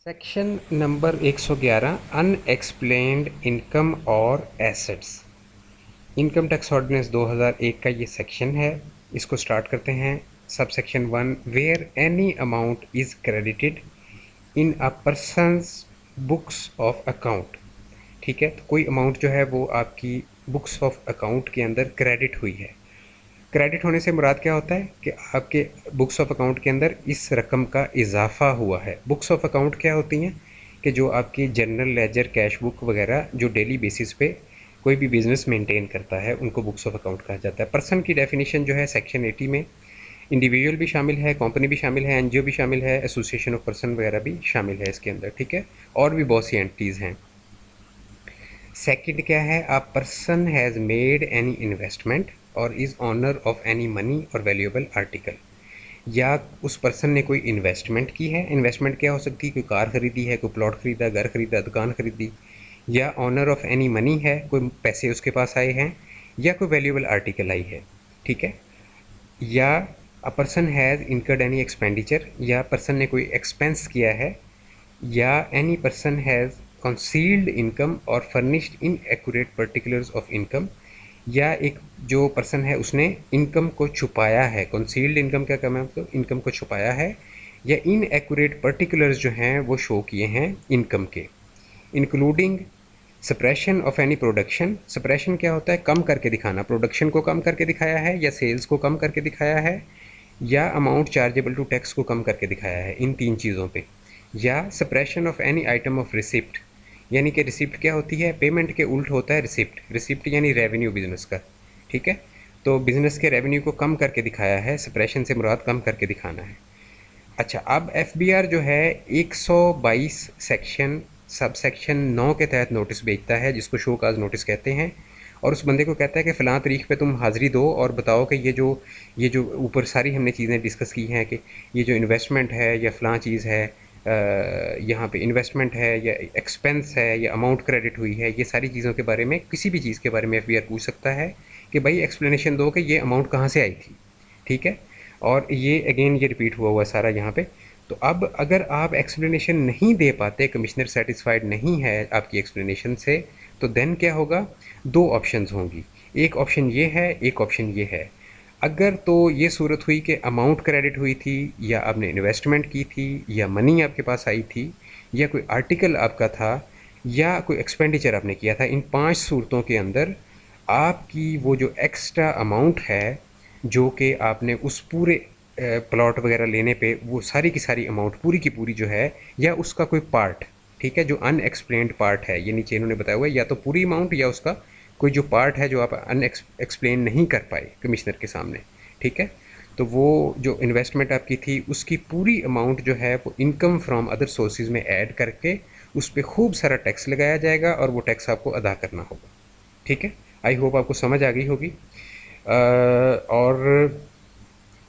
Section number 111 unexplained income और assets. Income tax ordinance 2001 का ये सेक्शन है। इसको स्टार्ट करते हैं। Sub section 1 where any amount is credited in a person's books of account. ठीक है, तो कोई अमाउंट जो है वो आपकी बुक्स ऑफ अकाउंट के अंदर क्रेडिट हुई है। क्रेडिट होने से मुराद क्या होता है कि आपके बुक्स ऑफ अकाउंट के अंदर इस रकम का इजाफा हुआ है। बुक्स ऑफ अकाउंट क्या होती हैं कि जो आपकी जनरल लेजर, कैश बुक वगैरह जो डेली बेसिस पे कोई भी बिजनेस मेंटेन करता है उनको बुक्स ऑफ अकाउंट कहा जाता है। पर्सन की डेफिनेशन जो है सेक्शन 80 में इंडिविजुअल भी शामिल है, कंपनी भी शामिल है, एनजीओ भी शामिल है, एसोसिएशन ऑफ पर्सन वगैरह भी शामिल है इसके अंदर। ठीक है, और भी बहुत सी एंटिटीज़ हैं। सेकंड क्या है, a person has made any investment or is owner of any money or valuable article. या उस पर्सन ने कोई इन्वेस्टमेंट की है। इन्वेस्टमेंट क्या हो सकती है, कोई कार खरीदी है, कोई प्लॉट खरीदा, घर खरीदा, दुकान खरीदी, या ऑनर ऑफ एनी मनी है, कोई पैसे उसके पास आए हैं, या कोई वैल्यूएबल आर्टिकल आई है। ठीक है, या a person has incurred any expenditure, या पर्सन ने कोई एक्सपेंस किया है, या any person has concealed income और furnished inaccurate particulars of income, या एक जो पर्सन है उसने इनकम को छुपाया है। कंसील्ड इनकम क्या कम है, मतलब इनकम को छुपाया है, या इन एक्यूरेट पर्टिकुलर्स जो हैं वो शो किए हैं इनकम के। Including suppression of any production. Suppression क्या होता है, कम करके दिखाना। प्रोडक्शन को कम करके दिखाया है, या सेल्स को कम करके दिखाया है, या अमाउंट चार्जेबल टू टैक्स को कम करके दिखाया है, इन तीन चीज़ों पे। या suppression of any item of receipt, यानी कि रिसिप्ट क्या होती है, पेमेंट के उल्ट होता है रिसिप्ट। रिसिप्ट यानी रेवेन्यू बिजनेस का। ठीक है, तो बिजनेस के रेवेन्यू को कम करके दिखाया है, सप्रेशन से मुराद कम करके दिखाना है। अच्छा, अब एफबीआर जो है 122 सेक्शन सब सेक्शन 9 के तहत नोटिस भेजता है, जिसको शो काज नोटिस कहते हैं, और उस बंदे को कहता है कि फ़लाँ तारीख पे तुम हाज़िरी दो और बताओ कि ये जो ऊपर सारी हमने चीज़ें डिस्कस की हैं कि ये जो इन्वेस्टमेंट है या फ़लाँ चीज़ है, यहाँ पे इन्वेस्टमेंट है या एक्सपेंस है या अमाउंट क्रेडिट हुई है, ये सारी चीज़ों के बारे में, किसी भी चीज़ के बारे में एफबीआर पूछ सकता है कि भाई एक्सप्लेनेशन दो कि ये अमाउंट कहाँ से आई थी। ठीक है, और ये अगेन ये रिपीट हुआ सारा यहाँ पे। तो अब अगर आप एक्सप्लेनेशन नहीं दे पाते, कमिश्नर सेटिस्फाइड नहीं है आपकी एक्सप्लेनेशन से, तो देन क्या होगा, दो ऑप्शंस होंगी। एक ऑप्शन ये है, एक ऑप्शन ये है। अगर तो ये सूरत हुई कि अमाउंट क्रेडिट हुई थी, या आपने इन्वेस्टमेंट की थी, या मनी आपके पास आई थी, या कोई आर्टिकल आपका था, या कोई एक्सपेंडिचर आपने किया था, इन 5 सूरतों के अंदर आपकी वो जो एक्स्ट्रा अमाउंट है जो कि आपने उस पूरे प्लॉट वगैरह लेने पे वो सारी की सारी अमाउंट पूरी की पूरी जो है, या उसका कोई पार्ट, ठीक है, जो अनएक्सप्लेन्ड पार्ट है, ये नीचे इन्होंने बताया हुआ है, या तो पूरी अमाउंट या उसका कोई जो पार्ट है जो आप अनएक्सप्लेन नहीं कर पाए कमिश्नर के सामने। ठीक है, तो वो जो इन्वेस्टमेंट आपकी थी उसकी पूरी अमाउंट जो है वो इनकम फ्रॉम अदर सोर्सेज में ऐड करके उस पर खूब सारा टैक्स लगाया जाएगा और वो टैक्स आपको अदा करना होगा। ठीक है, आई होप आपको समझ आ गई होगी। और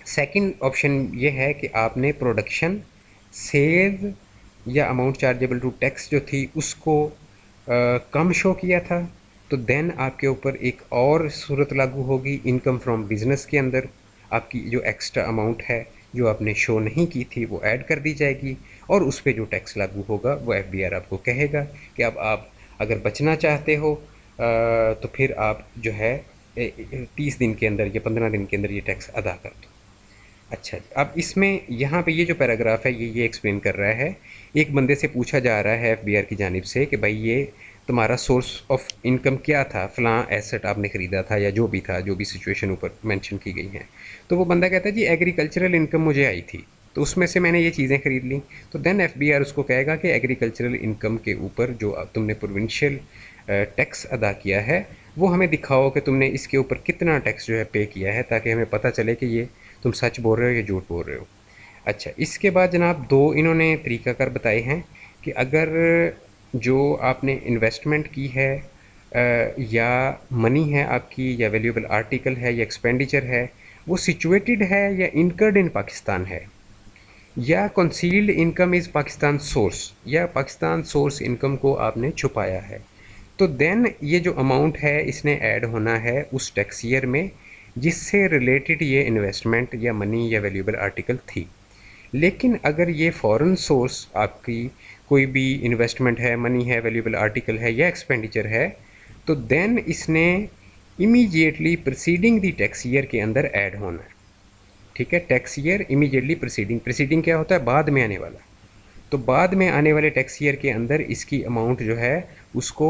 सेकंड ऑप्शन ये है कि आपने प्रोडक्शन, सेल या अमाउंट चार्जेबल टू टैक्स जो थी उसको कम शो किया था, तो देन आपके ऊपर एक और सूरत लागू होगी इनकम फ्रॉम बिजनेस के अंदर। आपकी जो एक्स्ट्रा अमाउंट है जो आपने शो नहीं की थी वो ऐड कर दी जाएगी, और उस पर जो टैक्स लागू होगा वो एफबीआर आपको कहेगा कि अब आप अगर बचना चाहते हो तो फिर आप जो है 30 दिन के अंदर या 15 दिन के अंदर ये टैक्स अदा कर दो। अच्छा जी, अब इसमें यहाँ पे ये जो पैराग्राफ है ये एक्सप्लेन कर रहा है, एक बंदे से पूछा जा रहा है एफबीआर की जानिब से कि भाई ये तुम्हारा सोर्स ऑफ इनकम क्या था, फ़लाँ एसेट आपने ख़रीदा था या जो भी था, जो भी सिचुएशन ऊपर मेंशन की गई हैं। तो वो बंदा कहता है जी एग्रीकल्चरल इनकम मुझे आई थी, तो उसमें से मैंने ये चीज़ें ख़रीद ली। तो देन एफबीआर उसको कहेगा कि एग्रीकल्चरल इनकम के ऊपर जो तुमने प्रोविंशियल टैक्स अदा किया है वो हमें दिखाओ कि तुमने इसके ऊपर कितना टैक्स जो है पे किया है, ताकि हमें पता चले कि ये तुम सच बोल रहे हो या झूठ बोल रहे हो। अच्छा, इसके बाद जनाब दो इन्होंने तरीक़ाकार बताए हैं कि अगर जो आपने इन्वेस्टमेंट की है या मनी है आपकी, या वैल्यूएबल आर्टिकल है, या एक्सपेंडिचर है, वो सिचुएटेड है या इनकर्ड इन पाकिस्तान है, या concealed income is Pakistan source, या पाकिस्तान सोर्स इनकम को आपने छुपाया है, तो देन ये जो अमाउंट है इसने ऐड होना है उस टैक्स ईयर में जिससे रिलेटेड ये इन्वेस्टमेंट या मनी या वैल्यूएबल आर्टिकल थी। लेकिन अगर ये फॉरेन सोर्स आपकी कोई भी इन्वेस्टमेंट है, मनी है, वैल्यूएबल आर्टिकल है या एक्सपेंडिचर है, तो देन इसने immediately preceding the tax year के अंदर ऐड होना है। ठीक है, tax year immediately preceding, preceding क्या होता है, बाद में आने वाला। तो बाद में आने वाले टैक्स ईयर के अंदर इसकी अमाउंट जो है उसको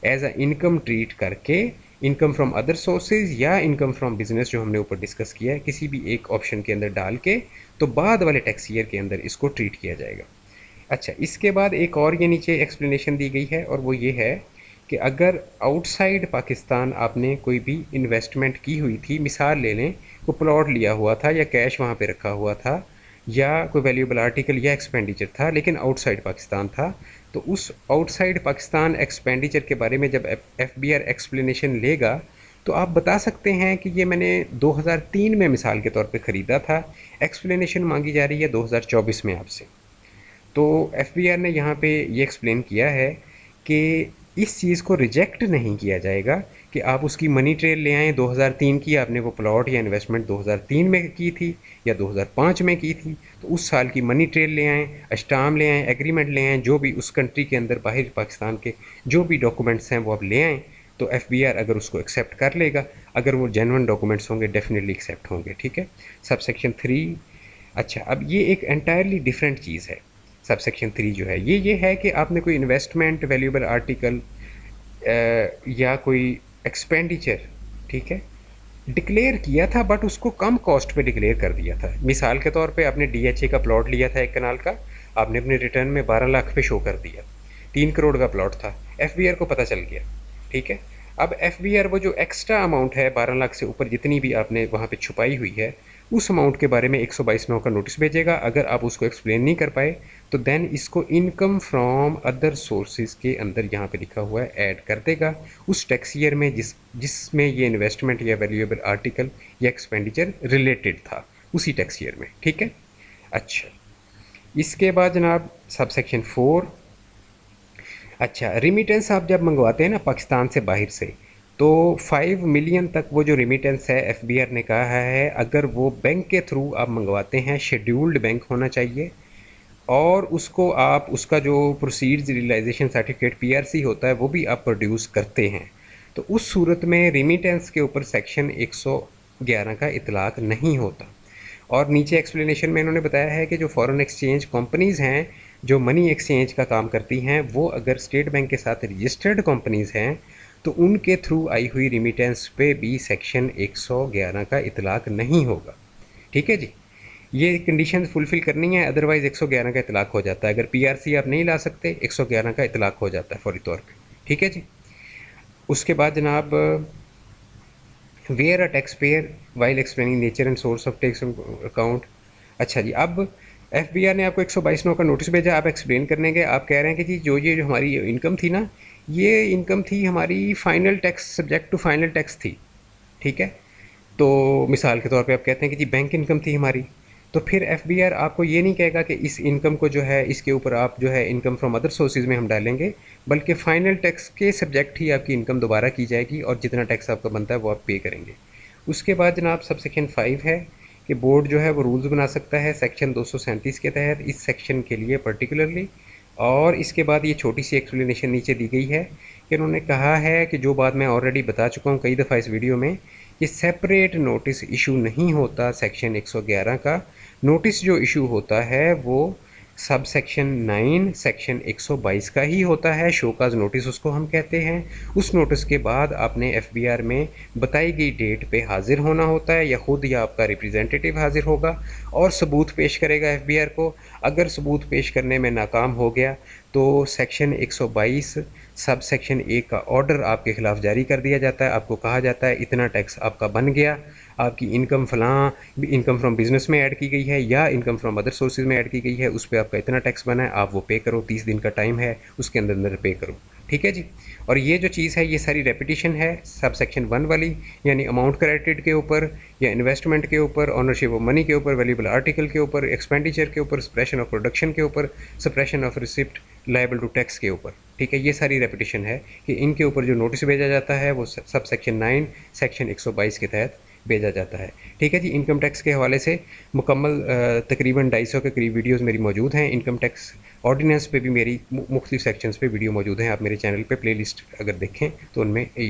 एज अ इनकम ट्रीट करके, इनकम फ्रॉम अदर सोर्सेज या इनकम फ्रॉम बिजनेस जो हमने ऊपर डिस्कस किया है, किसी भी एक ऑप्शन के अंदर डाल के तो बाद वाले टैक्स ईयर के अंदर इसको ट्रीट किया जाएगा। अच्छा, इसके बाद एक और ये नीचे एक्सप्लेनेशन दी गई है और वो ये है कि अगर आउटसाइड पाकिस्तान आपने कोई भी इन्वेस्टमेंट की हुई थी, मिसाल ले लें कोई प्लॉट लिया हुआ था या कैश वहाँ पे रखा हुआ था या कोई वैल्यूएबल आर्टिकल या एक्सपेंडिचर था लेकिन आउटसाइड पाकिस्तान था, तो उस आउटसाइड पाकिस्तान एक्सपेंडिचर के बारे में जब एफबीआर एक्सप्लेनेशन लेगा तो आप बता सकते हैं कि ये मैंने 2003 में मिसाल के तौर पे ख़रीदा था, एक्सप्लेनेशन मांगी जा रही है 2024 में आपसे। तो एफबीआर ने यहाँ पे ये एक्सप्लेन किया है कि इस चीज़ को रिजेक्ट नहीं किया जाएगा कि आप उसकी मनी ट्रेल ले आएँ, 2003 की आपने वो प्लॉट या इन्वेस्टमेंट 2003 में की थी या 2005 में की थी, तो उस साल की मनी ट्रेल ले आएँ, अस्टाम ले आएँ, एग्रीमेंट ले आएँ, जो भी उस कंट्री के अंदर बाहर पाकिस्तान के जो भी डॉक्यूमेंट्स हैं वो आप ले आएँ, तो एफबीआर अगर उसको एक्सेप्ट कर लेगा, अगर वो जेन्युइन डॉक्यूमेंट्स होंगे डेफिनेटली एक्सेप्ट होंगे। ठीक है, सब सेक्शन 3। अच्छा, अब ये एक एंटायरली डिफरेंट चीज़ है। सब सेक्शन 3 जो है ये है कि आपने कोई इन्वेस्टमेंट, वैल्यूएबल आर्टिकल या कोई एक्सपेंडिचर, ठीक है, डिक्लेयर किया था बट उसको कम कॉस्ट पे डिक्लेयर कर दिया था। मिसाल के तौर पे आपने डीएचए का प्लॉट लिया था 1 कनाल का, आपने अपने रिटर्न में 12 लाख पे शो कर दिया, 3 करोड़ का प्लॉट था, एफबीआर को पता चल गया। ठीक है, अब एफबीआर वो जो एक्स्ट्रा अमाउंट है 12 लाख से ऊपर जितनी भी आपने वहाँ पे छुपाई हुई है, उस अमाउंट के बारे में 122(9) का नोटिस भेजेगा। अगर आप उसको एक्सप्लेन नहीं कर पाए तो देन इसको इनकम फ्रॉम अदर सोर्सेज के अंदर यहाँ पे लिखा हुआ है ऐड कर देगा उस टैक्स ईयर में जिसमें ये इन्वेस्टमेंट या वैल्यूएबल आर्टिकल या एक्सपेंडिचर रिलेटेड था, उसी टैक्स ईयर में। ठीक है, अच्छा, इसके बाद जनाब सब सेक्शन 4। अच्छा, रिमिटेंस आप जब मंगवाते हैं ना पाकिस्तान से बाहर से, तो 5 मिलियन तक वो जो रिमिटेंस है एफबीआर ने कहा है अगर वो बैंक के थ्रू आप मंगवाते हैं, शेड्यूल्ड बैंक होना चाहिए और उसको आप उसका जो प्रोसीड्स रियलाइजेशन सर्टिफिकेट पीआरसी होता है वो भी आप प्रोड्यूस करते हैं, तो उस सूरत में रिमिटेंस के ऊपर सेक्शन 111 का इतलाक नहीं होता। और नीचे एक्सप्लेनेशन में इन्होंने बताया है कि जो फॉरेन एक्सचेंज कंपनीज़ हैं जो मनी एक्सचेंज का काम करती हैं, वो अगर स्टेट बैंक के साथ रजिस्टर्ड कंपनीज़ हैं तो उनके थ्रू आई हुई रिमिटेंस पे भी सेक्शन 111 का इतलाक नहीं होगा। ठीक है जी, ये कंडीशन फुलफ़िल करनी है, अदरवाइज़ 111 का इतलाक हो जाता है। अगर पीआरसी आप नहीं ला सकते, 111 का इतलाक हो जाता है फौरी तौर पे। ठीक है जी, उसके बाद जनाब where a tax payer while explaining nature and source of tax account. अच्छा जी, अब एफबीआर ने आपको 122(9) का नोटिस भेजा, आप एक्सप्लेन करने गए, आप कह रहे हैं कि जी जो हमारी इनकम थी ना, ये इनकम थी हमारी final tax, subject to final tax थी। ठीक है, तो मिसाल के तौर पे आप कहते हैं कि जी बैंक इनकम थी हमारी, तो फिर एफबीआर आपको ये नहीं कहेगा कि इस इनकम को जो है इसके ऊपर आप जो है इनकम फ्रॉम अदर सोर्सेज में हम डालेंगे, बल्कि फ़ाइनल टैक्स के सब्जेक्ट ही आपकी इनकम दोबारा की जाएगी और जितना टैक्स आपका बनता है वो आप पे करेंगे। उसके बाद जनाब सब सेक्शन 5 है कि बोर्ड जो है वो रूल्स बना सकता है सेक्शन 237 के तहत इस सेक्शन के लिए पर्टिकुलरली। और इसके बाद ये छोटी सी एक्सप्लेनेशन नीचे दी गई है कि उन्होंने कहा है कि जो बात मैं ऑलरेडी बता चुका हूँ कई दफ़ा इस वीडियो में, कि सेपरेट नोटिस इशू नहीं होता सेक्शन 111 का। नोटिस जो इशू होता है वो सब सेक्शन 9 सेक्शन 122 का ही होता है, शोकाज नोटिस उसको हम कहते हैं। उस नोटिस के बाद आपने एफबीआर में बताई गई डेट पे हाजिर होना होता है, या खुद या आपका रिप्रेजेंटेटिव हाजिर होगा और सबूत पेश करेगा एफबीआर को। अगर सबूत पेश करने में नाकाम हो गया तो सेक्शन 122 सब सेक्शन 1 का ऑर्डर आपके ख़िलाफ़ जारी कर दिया जाता है। आपको कहा जाता है इतना टैक्स आपका बन गया, आपकी इनकम फ़लाँ इनकम फ्रॉम बिज़नेस में ऐड की गई है या इनकम फ्रॉम अदर सोर्सेज में ऐड की गई है, उस पर आपका इतना टैक्स बना है, आप वो पे करो, 30 दिन का टाइम है, उसके अंदर अंदर पे करो। ठीक है जी, और ये जो चीज़ है ये सारी रेपिटेशन है सब सेक्शन 1 वाली, यानी अमाउंट क्रेडिट के ऊपर या इन्वेस्टमेंट के ऊपर, ऑनरशिप ऑफ मनी के ऊपर, वैल्यूएबल आर्टिकल के ऊपर, एक्सपेंडिचर के ऊपर, सप्रेशन ऑफ प्रोडक्शन के ऊपर, suppression of receipt liable to tax के ऊपर। ठीक है, ये सारी रेपिटेशन है कि इनके ऊपर जो नोटिस भेजा जाता है वो सब सेक्शन 9 सेक्शन 122 के तहत भेजा जाता है। ठीक है जी, इनकम टैक्स के हवाले से मुकम्मल तकरीबन 250 के करीब वीडियोस मेरी मौजूद हैं। इनकम टैक्स ऑर्डिनेंस पे भी मेरी मुख्तलिफ सेक्शंस पे वीडियो मौजूद हैं। आप मेरे चैनल पे प्लेलिस्ट अगर देखें तो उनमें ये